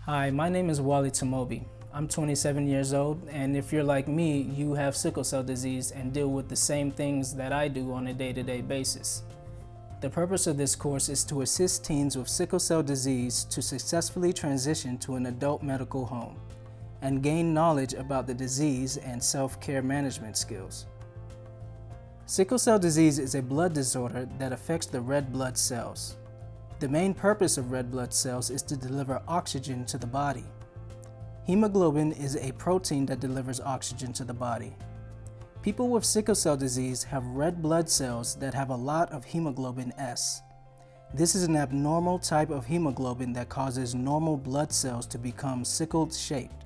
Hi, my name is Wally Tamobi. I'm 27 years old, and if you're like me, you have sickle cell disease and deal with the same things that I do on a day-to-day basis. The purpose of this course is to assist teens with sickle cell disease to successfully transition to an adult medical home and gain knowledge about the disease and self-care management skills. Sickle cell disease is a blood disorder that affects the red blood cells. The main purpose of red blood cells is to deliver oxygen to the body. Hemoglobin is a protein that delivers oxygen to the body. People with sickle cell disease have red blood cells that have a lot of hemoglobin S. This is an abnormal type of hemoglobin that causes normal blood cells to become sickle-shaped.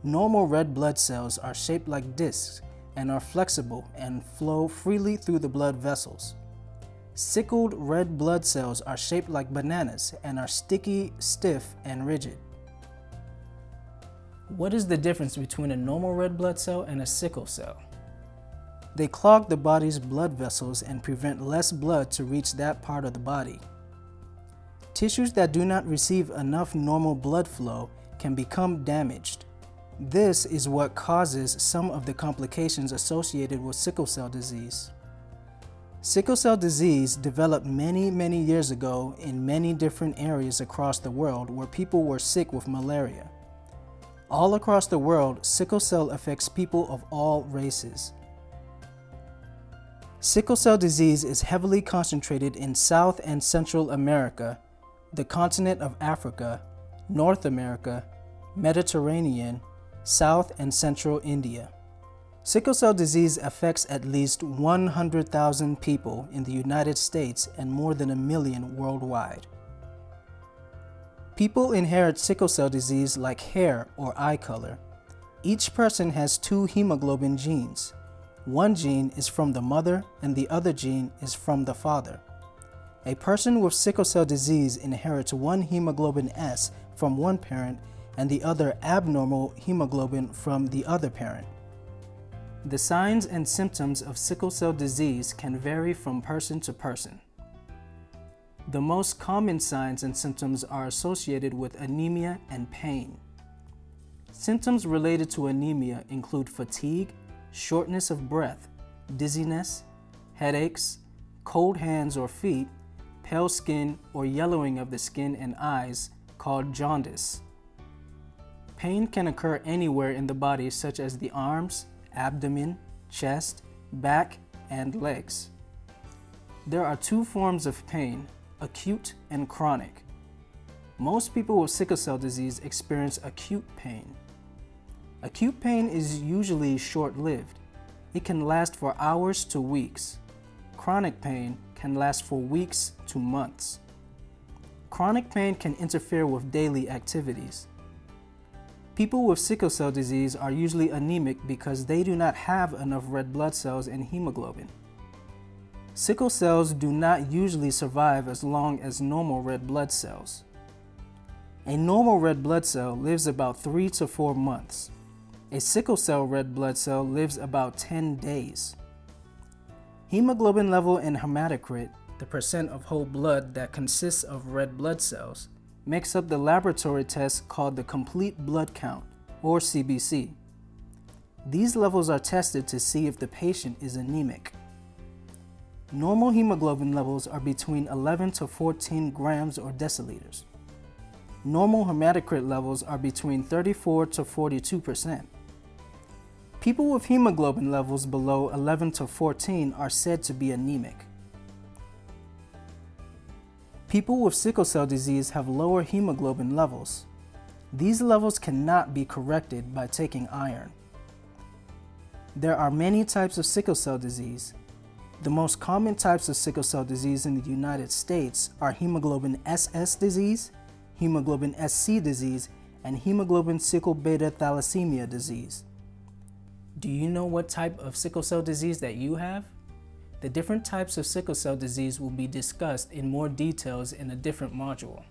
Normal red blood cells are shaped like discs and are flexible and flow freely through the blood vessels. Sickled red blood cells are shaped like bananas and are sticky, stiff, and rigid. What is the difference between a normal red blood cell and a sickle cell? They clog the body's blood vessels and prevent less blood to reach that part of the body. Tissues that do not receive enough normal blood flow can become damaged. This is what causes some of the complications associated with sickle cell disease. Sickle cell disease developed many years ago in many different areas across the world where people were sick with malaria. All across the world, sickle cell affects people of all races. Sickle cell disease is heavily concentrated in South and Central America, the continent of Africa, North America, Mediterranean, South and Central India. Sickle cell disease affects at least 100,000 people in the United States and more than 1 million worldwide. People inherit sickle cell disease like hair or eye color. Each person has 2 hemoglobin genes. One gene is from the mother and the other gene is from the father. A person with sickle cell disease inherits one hemoglobin S from one parent and the other abnormal hemoglobin from the other parent. The signs and symptoms of sickle cell disease can vary from person to person. The most common signs and symptoms are associated with anemia and pain. Symptoms related to anemia include fatigue, shortness of breath, dizziness, headaches, cold hands or feet, pale skin or yellowing of the skin and eyes called jaundice. Pain can occur anywhere in the body such as the arms, abdomen, chest, back, and legs. There are 2 forms of pain, acute and chronic. Most people with sickle cell disease experience acute pain. Acute pain is usually short-lived. It can last for hours to weeks. Chronic pain can last for weeks to months. Chronic pain can interfere with daily activities. People with sickle cell disease are usually anemic because they do not have enough red blood cells and hemoglobin. Sickle cells do not usually survive as long as normal red blood cells. A normal red blood cell lives about 3 to 4 months. A sickle cell red blood cell lives about 10 days. Hemoglobin level in hematocrit, the percent of whole blood that consists of red blood cells, makes up the laboratory test called the complete blood count, or CBC. These levels are tested to see if the patient is anemic. Normal hemoglobin levels are between 11 to 14 grams or deciliters. Normal hematocrit levels are between 34 to 42%. People with hemoglobin levels below 11 to 14 are said to be anemic. People with sickle cell disease have lower hemoglobin levels. These levels cannot be corrected by taking iron. There are many types of sickle cell disease. The most common types of sickle cell disease in the United States are hemoglobin SS disease, hemoglobin SC disease, and hemoglobin sickle beta thalassemia disease. Do you know what type of sickle cell disease that you have? The different types of sickle cell disease will be discussed in more details in a different module.